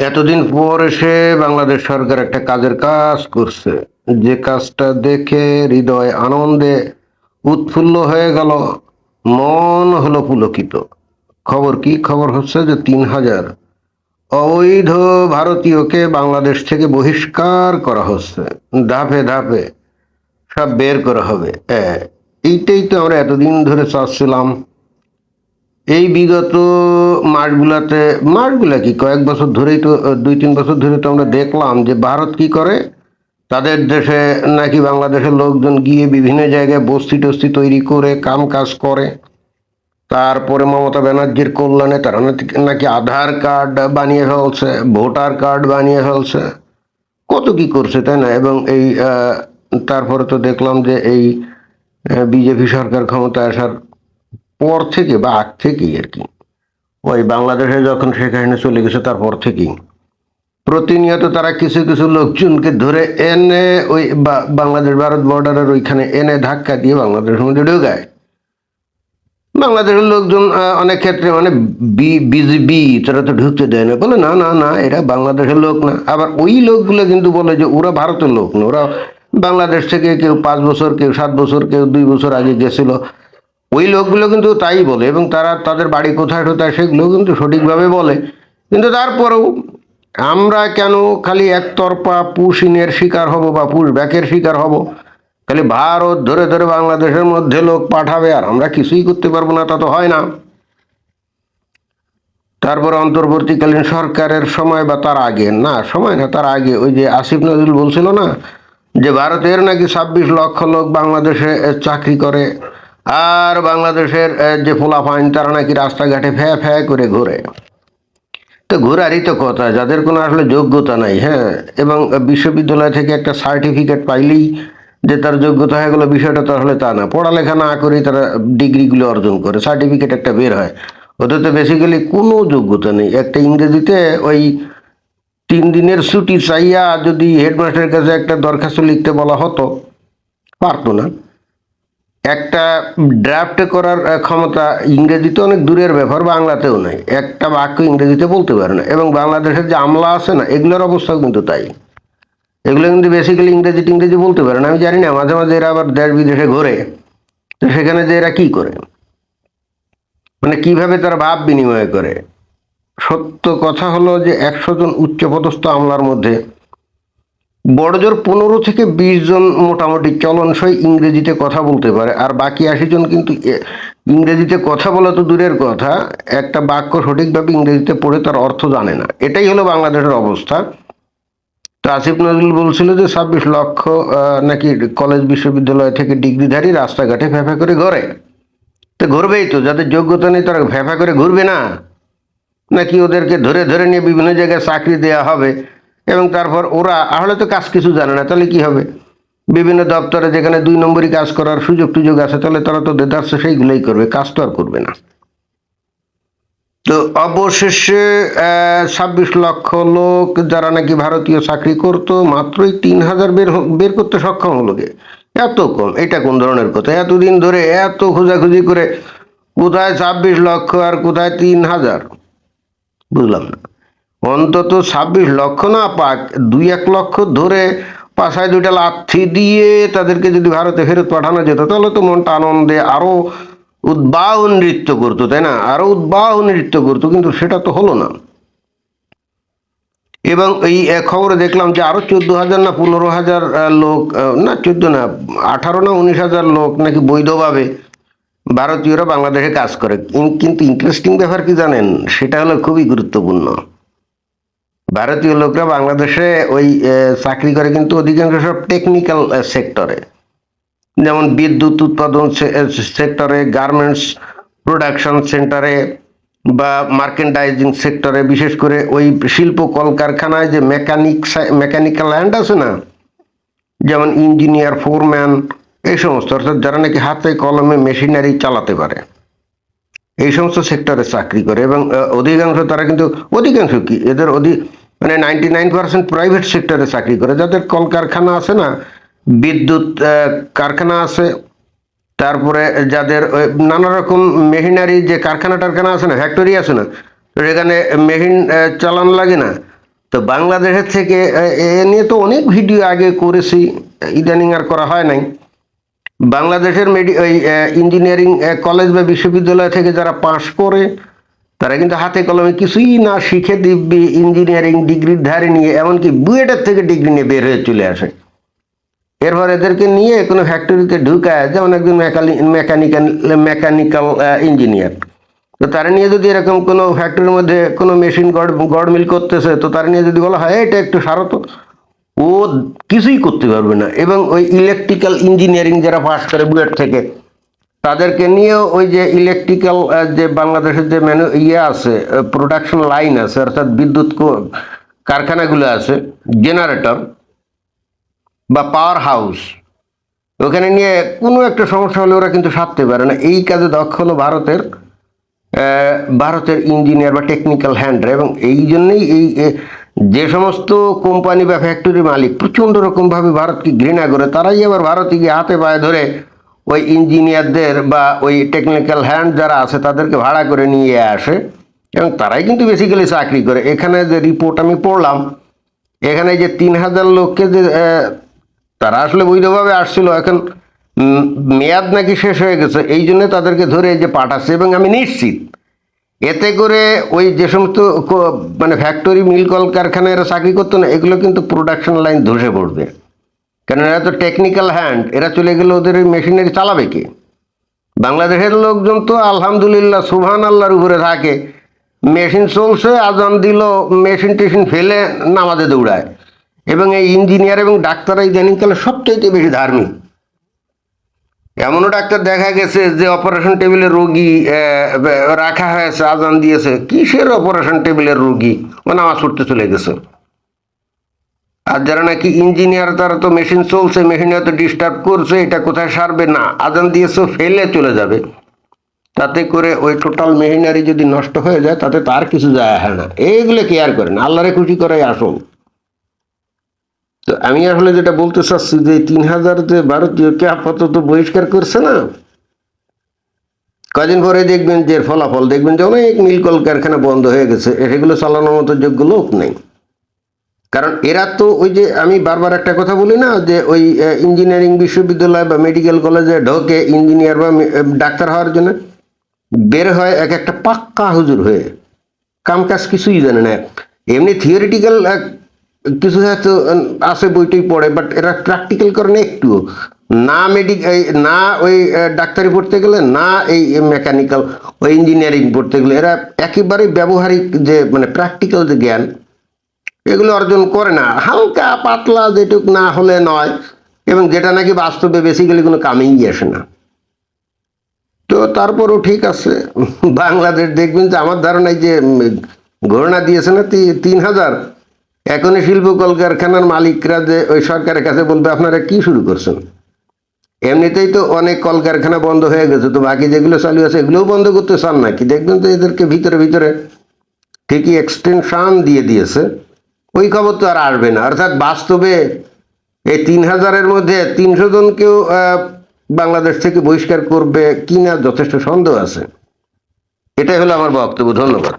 এতদিন পর এসে বাংলাদেশ সরকার একটা কাজের কাজ করছে, যে কাজটা দেখে হৃদয় আনন্দে উৎফুল্ল হয়ে গেল, মন হলো পুলকিত। খবর কি? খবর হচ্ছে যে 3,000 অবৈধ ভারতীয়কে বাংলাদেশ থেকে বহিষ্কার করা হচ্ছে। ধাপে ধাপে সব বের করা হবে। এইটাই তো আমরা এতদিন ধরে চাচ্ছিলাম। এই বিগত মাসগুলাতে, মাসগুলা কি কয়েক বছর ধরেই তো, 2-3 বছর ধরে তো আমরা দেখলাম যে ভারত কি করে। তাদের দেশে নাকি বাংলাদেশের লোকজন গিয়ে বিভিন্ন জায়গায় বস্তি টস্তি তৈরি করে কাম কাজ করে। তারপরে মমতা ব্যানার্জির কল্যাণে তারা নাকি আধার কার্ড বানিয়ে ফেলছে, ভোটার কার্ড বানিয়ে ফেলছে, কত কি করছে, তাই না? এবং এই তারপরে তো দেখলাম যে এই বিজেপি সরকার ক্ষমতায় আসার পর থেকে বা আগ থেকেই আর কি, ওই বাংলাদেশে যখন শেখ হাসিনা চলে গেছে তারপর থেকেই প্রতিনিয়ত তারা কিছু কিছু লোকজনকে ধরে এনে ওই বাংলাদেশ ভারত বর্ডারের ওইখানে এনে ধাক্কা দিয়ে বাংলাদেশের মধ্যে ঢোকায়। বাংলাদেশের লোকজন অনেক ক্ষেত্রে মানে বিজিবি তারা তো ঢুকতে দেয় না, বলে না না না এরা বাংলাদেশের লোক না। আবার ওই লোকগুলো কিন্তু বলে যে ওরা ভারতের লোক না, ওরা বাংলাদেশ থেকে কেউ 5 বছর, কেউ 7 বছর, কেউ 2 বছর আগে গেছিল। ওই লোকগুলো কিন্তু তাই বলে, এবং তারা তাদের বাড়ি কোথায় কোথায় সেগুলো কিন্তু সঠিকভাবে বলে। কিন্তু তারপরেও আমরা কেন খালি একতরফা পুশিনের শিকার হব বা পুশ ব্যাকের শিকার হব? খালি ভারত ধরে ধরে বাংলাদেশের মধ্যে লোক পাঠাবে আর আমরা কিছুই করতে পারবো না, তা তো হয় না। তারপর অন্তর্বর্তীকালীন সরকারের সময় বা তার আগে, না সময় না তার আগে, ওই যে আসিফ নজরুল বলছিল না যে ভারতের নাকি 26 লক্ষ লোক বাংলাদেশে চাকরি করে, আর বাংলাদেশের যে পোলাপাইন তারা নাকি রাস্তাঘাটে ফ্যা ফ্যা করে ঘোরে। তো ঘোরারই তো কথা, যাদের কোনো আসলে যোগ্যতা নাই। হ্যাঁ, এবং বিশ্ববিদ্যালয় থেকে একটা সার্টিফিকেট পাইলেই যে তার যোগ্যতা হয়ে গেলো, বিষয়টা তো আসলে তা না। পড়ালেখা না করেই তারা ডিগ্রিগুলো অর্জন করে, সার্টিফিকেট একটা বের হয়, ওদের তো বেসিক্যালি কোনো যোগ্যতা নেই। একটা ইংরেজিতে ওই 3 দিনের ছুটি চাইয়া যদি হেডমাস্টারের কাছে একটা দরখাস্ত লিখতে বলা হতো, পারতো না। একটা ড্রাফট করার ক্ষমতা ইংরেজিতে অনেক দূরের ব্যাপার, বাংলাতেও নাই। একটা বাক্য ইংরেজিতে বলতে পারে না। এবং বাংলাদেশের যে আমলা আছে না, এগুলোর অবস্থাও কিন্তু তাই। এগুলো কিন্তু বেসিক্যালি ইংরেজি টিংরেজি বলতে পারে না। আমি জানি না, মাঝে মাঝে এরা আবার দেশ বিদেশে ঘোরে, তো সেখানে যে এরা কি করে, মানে কিভাবে তারা ভাব বিনিময় করে। সত্য কথা হলো যে 100 জন উচ্চপদস্থ আমলার মধ্যে বড়জোর 15 থেকে 20 জন মোটামুটি চলনসই ইংরেজিতে কথা বলতে পারে, আর বাকি 80 জন কিন্তু ইংরেজিতে কথা বলা তো দূরের কথা, একটা বাক্য সঠিকভাবে ইংরেজিতে পড়ে তার অর্থ জানে না। এটাই হলো বাংলাদেশের অবস্থা। তো আসিফ নজরুল বলছিল যে 26 লক্ষ নাকি কলেজ বিশ্ববিদ্যালয় থেকে ডিগ্রিধারী রাস্তাঘাটে ফ্যাফা করে ঘোরে। তো ঘুরবেই তো, যাদের যোগ্যতা নেই তারা ফ্যাফা করে ঘুরবে না? নাকি ওদেরকে ধরে ধরে নিয়ে বিভিন্ন জায়গায় চাকরি দেওয়া হবে, এবং তারপর ওরা আসলে তো কাজ কিছু জানে না, তাহলে কি হবে? বিভিন্ন দপ্তরে যেখানে 2 নম্বরই কাজ করার সুযোগ টুযোগ আছে, তাহলে তারা তো দেদারসে সেইগুলোই করবে, কাজ তো আর করবে না। তো অবশেষে 26 লক্ষ লোক যারা নাকি ভারতীয় চাকরি করতো, মাত্রই 3,000 বের বের করতে সক্ষম হলো। গে এত কম, এটা কোন ধরনের কথা? এতদিন ধরে এত খোঁজাখুঁজি করে কোথায় 26 লক্ষ আর কোথায় 3,000, বুঝলাম না। অন্তত 26 লক্ষ না পাক, 2-1 লক্ষ ধরে পাশায় 2টা লাথি দিয়ে তাদেরকে যদি ভারতে ফেরত পাঠানো যেত, তাহলে তো মনটা আনন্দে আরো উদ্বাহ নৃত্য করতো, তাই না? আরো উদ্বাহ নৃত্য করতো, কিন্তু সেটা তো হলো না। এবং এই খবরে দেখলাম যে আরো 14,000 না 15,000 লোক, না 14 না, 18 না 19,000 লোক নাকি বৈধভাবে ভারতীয়রা বাংলাদেশে কাজ করে। কিন্তু ইন্টারেস্টিং ব্যাপার কি জানেন? সেটা হলো খুবই গুরুত্বপূর্ণ। ভারতীয় লোকরা বাংলাদেশে ওই চাকরি করে কিন্তু অধিকাংশ সব টেকনিক্যাল সেক্টরে, যেমন বিদ্যুৎ উৎপাদন সেক্টরে, গার্মেন্টস প্রোডাকশন সেন্টারে, বা মার্কেন্টাইজিং সেক্টরে, বিশেষ করে ওই শিল্প কলকারখানায় যে মেকানিক্যাল ল্যান্ড আছে না, যেমন ইঞ্জিনিয়ার, ফোরম্যান, এই সমস্ত, অর্থাৎ যারা নাকি হাতে কলমে মেশিনারি চালাতে পারে, এই সমস্ত সেক্টরে চাকরি করে। এবং অধিকাংশ তারা কিন্তু, অধিকাংশ কি এদের মানে 99% প্রাইভেট সেক্টরে চাকরি করে, যাদের কলকারখানা আছে না, বিদ্যুৎ কারখানা আছে, তারপরে যাদের নানা রকম মেশিনারি যে কারখানা টারখানা আছে না, ফ্যাক্টরি আছে না, তো সেখানে মেশিন চালানো লাগে না, তো বাংলাদেশের থেকে এ নিয়ে তো অনেক ভিডিও আগে করেছি, ইদানিং আর করা হয় নাই। বাংলাদেশের ওই ইঞ্জিনিয়ারিং কলেজ বা বিশ্ববিদ্যালয় থেকে যারা পাশ করে তারা কিন্তু হাতে কলমে কিছুই না শিখে দিব্যি ইঞ্জিনিয়ারিং ডিগ্রির ধারে নিয়ে, এমনকি বুয়েটের থেকে ডিগ্রি নিয়ে বের হয়ে চলে আসে। এরপর এদেরকে নিয়ে কোনো ফ্যাক্টরিতে ঢুকায়, যেমন একজন মেকানিক্যাল ইঞ্জিনিয়ার, তো তারা নিয়ে যদি এরকম কোনো ফ্যাক্টরির মধ্যে কোনো মেশিন গড়মিল করতেছে, তো তারা নিয়ে যদি বলা হয় এটা একটু সারত, ও কিছুই করতে পারবে না। এবং ওই ইলেকট্রিক্যাল ইঞ্জিনিয়ারিং যারা পাস করে বুয়েট থেকে, তাদেরকে নিয়েও ওই যে ইলেকট্রিক্যাল যে বাংলাদেশের যে আছে, প্রোডাকশন লাইন আছে, অর্থাৎ বিদ্যুৎ কারখানাগুলো আছে, জেনারেটর বা পাওয়ার হাউস, ওখানে নিয়ে কোনো একটা সমস্যা হলে ওরা কিন্তু সারতে পারে না। এই কাজে দক্ষ হলো ভারতের ইঞ্জিনিয়ার বা টেকনিক্যাল হ্যান্ডরা। এবং এই জন্যই যে সমস্ত কোম্পানি বা ফ্যাক্টরির মালিক প্রচণ্ড রকমভাবে ভারতকে ঘৃণা করে, তারাই আবার ভারতে গিয়ে হাতে পায়ে ধরে ওই ইঞ্জিনিয়ারদের বা ওই টেকনিক্যাল হ্যান্ড যারা আছে তাদেরকে ভাড়া করে নিয়ে আসে, এবং তারাই কিন্তু বেসিক্যালি চাকরি করে। এখানে যে রিপোর্ট আমি পড়লাম, এখানে যে 3,000 লোককে যে তারা আসলে বৈধভাবে আসছিল, এখন মেয়াদ নাকি শেষ হয়ে গেছে, এই জন্য তাদেরকে ধরে যে পাঠাচ্ছে। এবং আমি নিশ্চিত এতে করে ওই যে সমস্ত মানে ফ্যাক্টরি মিল কলকারখানায় এরা চাকরি করতো না, এগুলো কিন্তু প্রোডাকশন লাইন ধসে পড়বে। কারণ এরা তো টেকনিক্যাল হ্যান্ড, এরা চলে গেলে ওদের ওই মেশিনারি চালাবে কে? বাংলাদেশের লোকজন তো আলহামদুলিল্লাহ সুবহান আল্লাহর উপরে থাকে, মেশিন চলছে, আজান দিল, মেশিন টেশিন ফেলে নামাজে দৌড়ায়। এবং এই ইঞ্জিনিয়ার এবং ডাক্তাররা ইদানিংকালে সবচাইতে বেশি ধার্মিক। এমনও ডাক্তার দেখা গেছে যে অপারেশন টেবিলে রোগী রাখা হয়েছে, আজান দিয়েছে, কিসের অপারেশন টেবিলের রোগী, ও নামাজ পড়তে চলে গেছে। আর যারা নাকি ইঞ্জিনিয়ার, তারা তো মেশিন চলছে, মেশিন হয়তো ডিস্টার্ব করছে, এটা কোথায় সারবে না, আজান দিয়েছে ফেলে চলে যাবে। তাতে করে ওই টোটাল মেশিনারি যদি নষ্ট হয়ে যায়, তাতে তার কিছু যায় হয় না, এইগুলো কেয়ার করে না, আল্লাহরে খুশি করাই আসল। তো আমি আসলে যেটা বলতে চাচ্ছি যে 3,000 যে ভারতীয়কে আপাতত বহিষ্কার করছে না, কদিন পরে দেখবেন যে ফলাফল দেখবেন যে অনেক মিল কলকারখানা বন্ধ হয়ে গেছে, সেগুলো চালানোর মতো যোগ্য লোক নেই। কারণ এরা তো ওই যে আমি বারবার একটা কথা বলি না, যে ওই ইঞ্জিনিয়ারিং বিশ্ববিদ্যালয় বা মেডিকেল কলেজে ঢোকে ইঞ্জিনিয়ার বা ডাক্তার হওয়ার জন্য, বের হয় এক একটা পাক্কা হুজুর হয়ে, কাম কাজ কিছুই জানে না। এমনি থিওরিটিক্যাল কিছু হয়তো আছে, বইটই পড়ে, বাট এরা প্র্যাকটিক্যাল করে না একটুও না। না ওই ডাক্তারি পড়তে গেলে, না এই মেকানিক্যাল ওই ইঞ্জিনিয়ারিং পড়তে গেলে, এরা একেবারেই ব্যবহারিক যে মানে প্র্যাকটিক্যাল যে জ্ঞান, এগুলো অর্জন করে না। হালকা পাতলা যেটুক না হলে নয়, এবং যেটা নাকি বাস্তবে বেসিক্যালি কোনো কামেই আসে না। তো তারপরও ঠিক আছে, বাংলাদেশ দেখবেন যে আমার ধারণায় যে ঘোষণা দিয়েছে না 3,000, এখনই শিল্প কলকারখানার মালিকরা যে ওই সরকারের কাছে বলবে আপনারা কি শুরু করছেন। এমনিতেই তো অনেক কলকারখানা বন্ধ হয়ে গেছে, তো বাকি যেগুলো চালু আছে এগুলোও বন্ধ করতে চান নাকি? দেখবেন তো এদেরকে ভিতরে ভিতরে ঠিকই এক্সটেনশন দিয়ে দিয়েছে। ওই খবর তো আর আসবে না। অর্থাৎ বাস্তবে এই 3,000-এর মধ্যে 300 জনকেও বাংলাদেশ থেকে বহিষ্কার করবে কিনা যথেষ্ট সন্দেহ আছে। এটাই হলো আমার বক্তব্য। ধন্যবাদ।